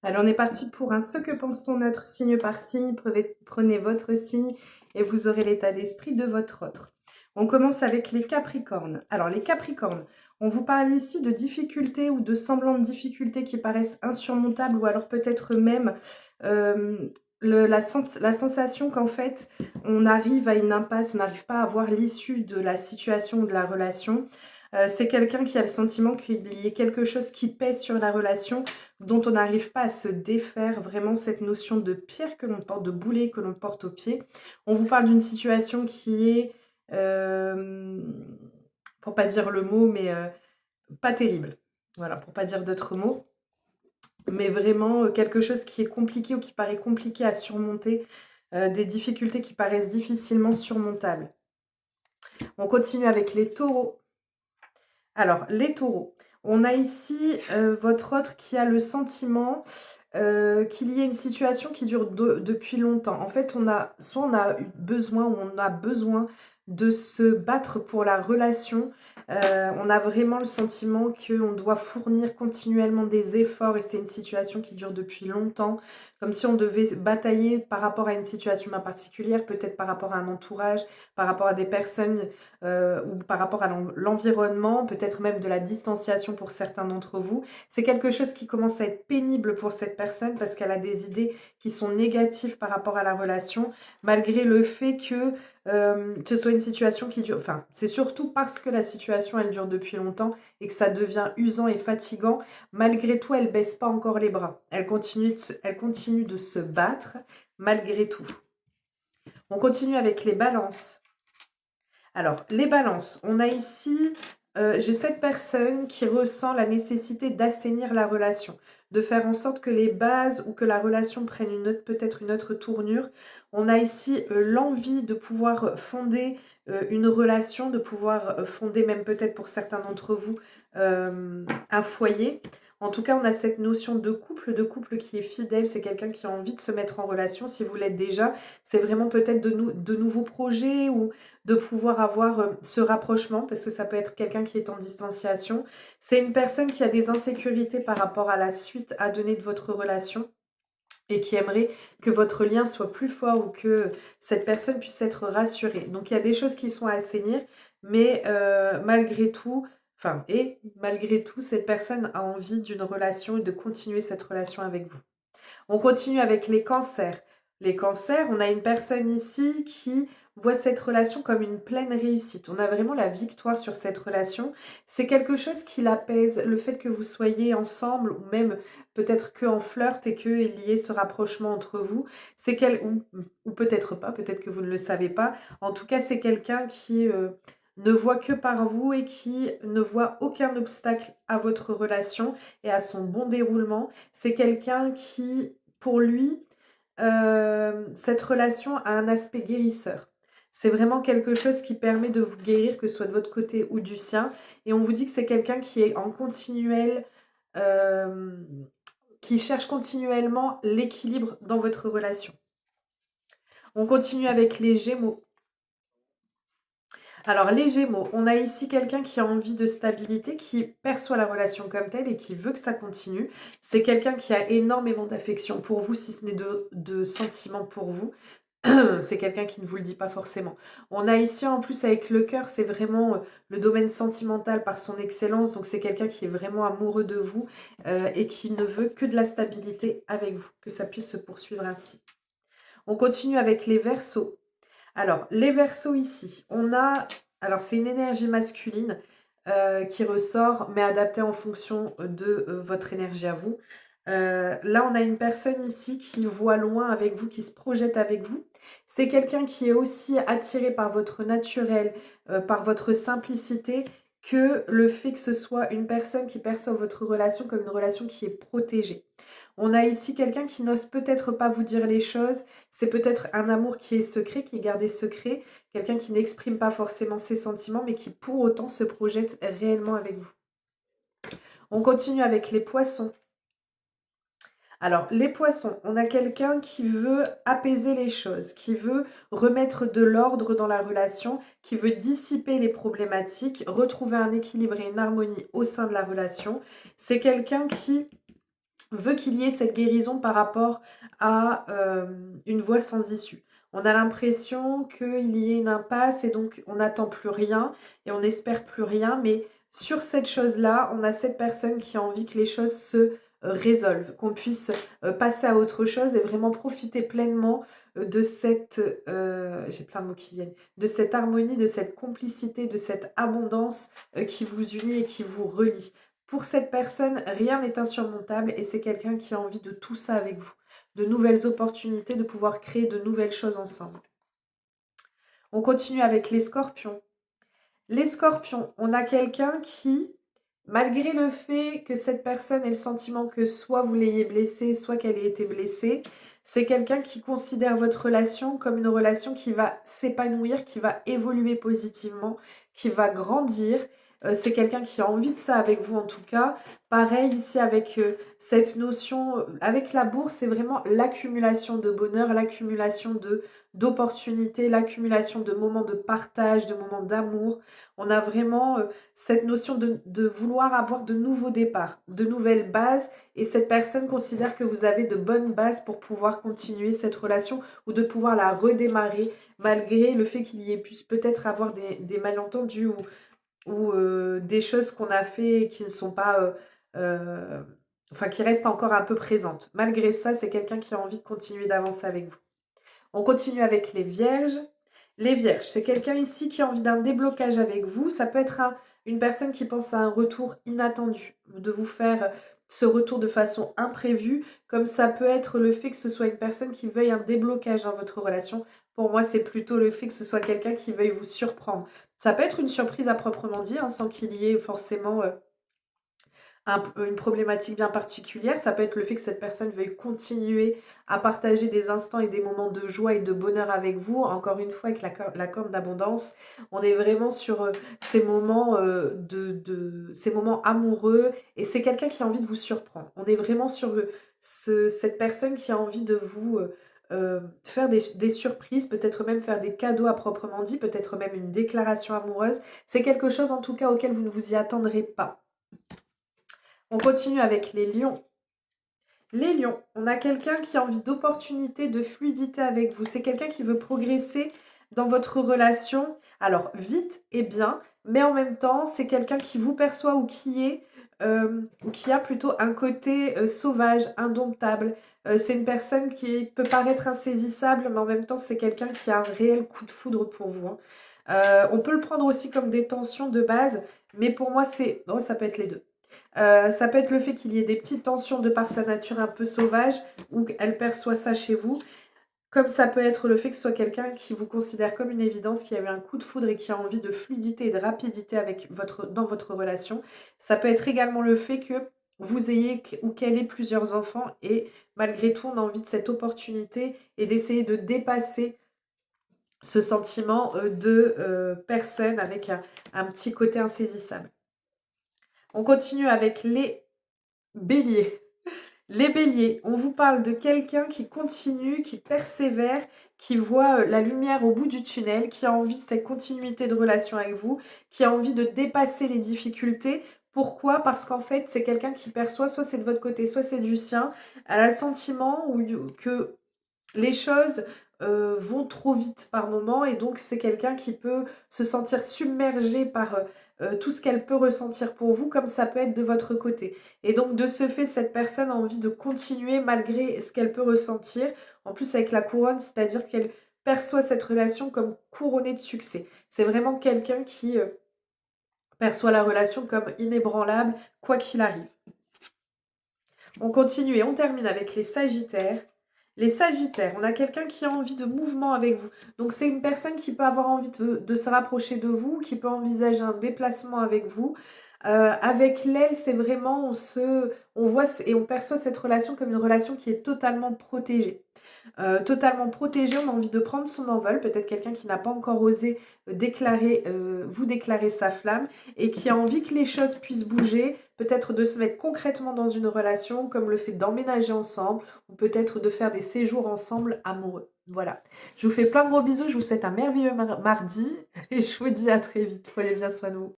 Allez, on est parti pour un ce que pense ton autre signe par signe. Prenez votre signe et vous aurez l'état d'esprit de votre autre. On commence avec les Capricornes. Alors les Capricornes, on vous parle ici de difficultés ou de semblants de difficultés qui paraissent insurmontables ou alors peut-être même euh, la sensation qu'en fait on arrive à une impasse, on n'arrive pas à voir l'issue de la situation ou de la relation. C'est quelqu'un qui a le sentiment qu'il y ait quelque chose qui pèse sur la relation dont on n'arrive pas à se défaire, vraiment cette notion de pierre que l'on porte, de boulet que l'on porte au pied. On vous parle d'une situation qui est, euh, pour pas dire le mot, mais pas terrible. Voilà, pour pas dire d'autres mots. Mais vraiment quelque chose qui est compliqué ou qui paraît compliqué à surmonter, des difficultés qui paraissent difficilement surmontables. On continue avec les taureaux. Alors, les taureaux. On a ici votre autre qui a le sentiment qu'il y ait une situation qui dure depuis longtemps. En fait, soit on a eu besoin ou on a besoin de se battre pour la relation. On a vraiment le sentiment qu'on doit fournir continuellement des efforts et c'est une situation qui dure depuis longtemps. Comme si on devait batailler par rapport à une situation bien particulière, peut-être par rapport à un entourage, par rapport à des personnes ou par rapport à l'environnement, peut-être même de la distanciation pour certains d'entre vous. C'est quelque chose qui commence à être pénible pour cette personne parce qu'elle a des idées qui sont négatives par rapport à la relation, malgré le fait que ce soit une situation qui dure. Enfin, c'est surtout parce que la situation, elle dure depuis longtemps et que ça devient usant et fatigant. Malgré tout, elle baisse pas encore les bras. Elle continue de se battre malgré tout. On continue avec les balances. Alors, les balances, on a ici, j'ai cette personne qui ressent la nécessité d'assainir la relation, de faire en sorte que les bases ou que la relation prenne peut-être une autre tournure. On a ici l'envie de pouvoir fonder une relation, de pouvoir fonder même peut-être pour certains d'entre vous un foyer. En tout cas, on a cette notion de couple qui est fidèle, c'est quelqu'un qui a envie de se mettre en relation. Si vous l'êtes déjà, c'est vraiment peut-être de nouveaux projets ou de pouvoir avoir ce rapprochement, parce que ça peut être quelqu'un qui est en distanciation. C'est une personne qui a des insécurités par rapport à la suite à donner de votre relation et qui aimerait que votre lien soit plus fort ou que cette personne puisse être rassurée. Donc il y a des choses qui sont à assainir, mais malgré tout, cette personne a envie d'une relation et de continuer cette relation avec vous. On continue avec les cancers. Les cancers, on a une personne ici qui voit cette relation comme une pleine réussite. On a vraiment la victoire sur cette relation. C'est quelque chose qui l'apaise, le fait que vous soyez ensemble ou même peut-être que en flirt et qu'il y ait ce rapprochement entre vous. Ou peut-être pas, peut-être que vous ne le savez pas. En tout cas, c'est quelqu'un qui ne voit que par vous et qui ne voit aucun obstacle à votre relation et à son bon déroulement. C'est quelqu'un qui, pour lui, cette relation a un aspect guérisseur. C'est vraiment quelque chose qui permet de vous guérir, que ce soit de votre côté ou du sien. Et on vous dit que c'est quelqu'un qui est en continuel, euh, qui cherche continuellement l'équilibre dans votre relation. On continue avec les Gémeaux. Alors les Gémeaux, on a ici quelqu'un qui a envie de stabilité, qui perçoit la relation comme telle et qui veut que ça continue. C'est quelqu'un qui a énormément d'affection pour vous, si ce n'est de sentiments pour vous. C'est quelqu'un qui ne vous le dit pas forcément. On a ici en plus avec le cœur, c'est vraiment le domaine sentimental par son excellence. Donc c'est quelqu'un qui est vraiment amoureux de vous et qui ne veut que de la stabilité avec vous, que ça puisse se poursuivre ainsi. On continue avec les Verseaux. Alors, les Verseaux ici, alors c'est une énergie masculine qui ressort, mais adaptée en fonction de votre énergie à vous. Là, on a une personne ici qui voit loin avec vous, qui se projette avec vous. C'est quelqu'un qui est aussi attiré par votre naturel, par votre simplicité, que le fait que ce soit une personne qui perçoit votre relation comme une relation qui est protégée. On a ici quelqu'un qui n'ose peut-être pas vous dire les choses. C'est peut-être un amour qui est secret, qui est gardé secret. Quelqu'un qui n'exprime pas forcément ses sentiments, mais qui pour autant se projette réellement avec vous. On continue avec les poissons. Alors, les poissons, on a quelqu'un qui veut apaiser les choses, qui veut remettre de l'ordre dans la relation, qui veut dissiper les problématiques, retrouver un équilibre et une harmonie au sein de la relation. C'est quelqu'un qui veut qu'il y ait cette guérison par rapport à une voie sans issue. On a l'impression qu'il y ait une impasse et donc on n'attend plus rien et on n'espère plus rien. Mais sur cette chose-là, on a cette personne qui a envie que les choses se résolvent, qu'on puisse passer à autre chose et vraiment profiter pleinement de cette, j'ai plein de mots qui viennent, de cette harmonie, de cette complicité, de cette abondance qui vous unit et qui vous relie. Pour cette personne, rien n'est insurmontable et c'est quelqu'un qui a envie de tout ça avec vous. De nouvelles opportunités, de pouvoir créer de nouvelles choses ensemble. On continue avec les scorpions. Les scorpions, on a quelqu'un qui, malgré le fait que cette personne ait le sentiment que soit vous l'ayez blessée, soit qu'elle ait été blessée, c'est quelqu'un qui considère votre relation comme une relation qui va s'épanouir, qui va évoluer positivement, qui va grandir. C'est quelqu'un qui a envie de ça avec vous en tout cas. Pareil ici avec cette notion, avec la bourse, c'est vraiment l'accumulation de bonheur, l'accumulation d'opportunités, l'accumulation de moments de partage, de moments d'amour. On a vraiment cette notion de vouloir avoir de nouveaux départs, de nouvelles bases. Et cette personne considère que vous avez de bonnes bases pour pouvoir continuer cette relation ou de pouvoir la redémarrer malgré le fait qu'il y ait puisse peut-être avoir des malentendus ou des choses qu'on a fait et qui ne sont pas... enfin, qui restent encore un peu présentes. Malgré ça, c'est quelqu'un qui a envie de continuer d'avancer avec vous. On continue avec les vierges. Les vierges, c'est quelqu'un ici qui a envie d'un déblocage avec vous. Ça peut être une personne qui pense à un retour inattendu, de vous faire ce retour de façon imprévue, comme ça peut être le fait que ce soit une personne qui veuille un déblocage dans votre relation. Pour moi, c'est plutôt le fait que ce soit quelqu'un qui veuille vous surprendre. Ça peut être une surprise à proprement dire, hein, sans qu'il y ait forcément une problématique bien particulière. Ça peut être le fait que cette personne veuille continuer à partager des instants et des moments de joie et de bonheur avec vous. Encore une fois, avec la corne d'abondance, on est vraiment sur ces moments ces moments amoureux et c'est quelqu'un qui a envie de vous surprendre. On est vraiment sur cette personne qui a envie de vous faire des surprises, peut-être même faire des cadeaux à proprement dit, peut-être même une déclaration amoureuse. C'est quelque chose en tout cas auquel vous ne vous y attendrez pas. On continue avec les lions. Les lions, on a quelqu'un qui a envie d'opportunité, de fluidité avec vous. C'est quelqu'un qui veut progresser dans votre relation. Alors, vite et bien, mais en même temps, c'est quelqu'un qui vous perçoit ou qui a plutôt un côté sauvage, indomptable. C'est une personne qui peut paraître insaisissable, mais en même temps, c'est quelqu'un qui a un réel coup de foudre pour vous, hein. On peut le prendre aussi comme des tensions de base, mais pour moi, ça peut être les deux. Ça peut être le fait qu'il y ait des petites tensions de par sa nature un peu sauvage ou qu'elle perçoit ça chez vous. Comme ça peut être le fait que ce soit quelqu'un qui vous considère comme une évidence, qui a eu un coup de foudre et qui a envie de fluidité et de rapidité dans votre relation. Ça peut être également le fait que vous ayez ou qu'elle ait plusieurs enfants et malgré tout on a envie de cette opportunité et d'essayer de dépasser ce sentiment de personne avec un petit côté insaisissable. On continue avec les béliers. Les béliers, on vous parle de quelqu'un qui continue, qui persévère, qui voit la lumière au bout du tunnel, qui a envie de cette continuité de relation avec vous, qui a envie de dépasser les difficultés. Pourquoi? Parce qu'en fait, c'est quelqu'un qui perçoit, soit c'est de votre côté, soit c'est du sien. Elle a le sentiment que les choses vont trop vite par moment et donc c'est quelqu'un qui peut se sentir submergé par tout ce qu'elle peut ressentir pour vous comme ça peut être de votre côté. Et donc de ce fait, cette personne a envie de continuer malgré ce qu'elle peut ressentir. En plus avec la couronne, c'est-à-dire qu'elle perçoit cette relation comme couronnée de succès. C'est vraiment quelqu'un qui perçoit la relation comme inébranlable, quoi qu'il arrive. On continue et on termine avec les sagittaires. Les sagittaires, on a quelqu'un qui a envie de mouvement avec vous. Donc c'est une personne qui peut avoir envie de se rapprocher de vous, qui peut envisager un déplacement avec vous. Avec l'aile, c'est vraiment, on voit et on perçoit cette relation comme une relation qui est totalement protégée. Totalement protégé, on a envie de prendre son envol, peut-être quelqu'un qui n'a pas encore osé vous déclarer sa flamme et qui a envie que les choses puissent bouger, peut-être de se mettre concrètement dans une relation comme le fait d'emménager ensemble ou peut-être de faire des séjours ensemble amoureux. Voilà, je vous fais plein de gros bisous, je vous souhaite un merveilleux mardi et je vous dis à très vite, prenez bien soin de vous.